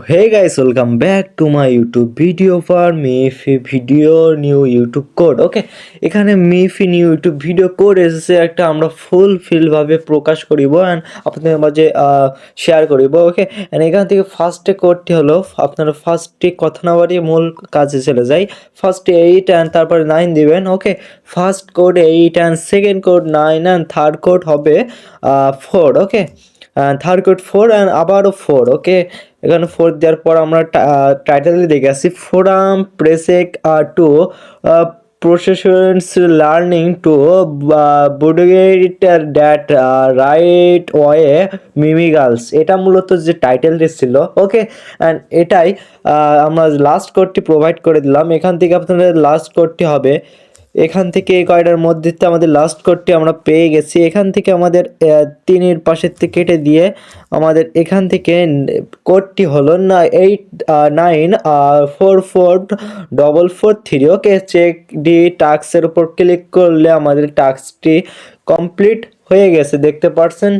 Hey guys, welcome back to my YouTube video for MIFI video new YouTube code. ওকে, এখানে MIFI new YouTube video code এসেছে একটা আমরা fulfil ভাবে প্রকাশ করিব and আপনাদের মাঝে শেয়ার করিব। ওকে, অ্যান্ড এখান থেকে ফার্স্টে কোডটি হলো আপনারা ফার্স্টে কথা না বাড়িয়ে মূল কাজে চলে যাই। ফার্স্টে 8 অ্যান্ড তারপরে 9 দিবেন। Okay, first code 8 and second code 9 and third code হবে 4। ওকে, থার্ড কোড 4 অ্যান্ড আবারও 4। ওকে, এখানে 4 দেওয়ার পর আমরা টাইটেলে দেখে আসি ফোরাম প্রেসেক to processions learning to budget that right way মিমিগালস, এটা মূলত যে টাইটেলটি ছিল। ওকে, অ্যান্ড এটাই আমরা লাস্ট কোডটি প্রোভাইড করে দিলাম। এখান থেকে আপনাদের লাস্ট কোডটি হবে এখান থেকে এই কয়টার মধ্যে আমাদের লাস্ট কোডটি আমরা পেয়ে গেছি। এখান থেকে আমাদের 3-এর পাশের থেকে কেটে দিয়ে আমাদের এখান থেকে কোডটি হলো 89444443। ওকে, চেক ডি টাস্কের উপর ক্লিক করলে আমাদের টাস্কটি কমপ্লিট হয়ে গেছে, দেখতে পাচ্ছেন।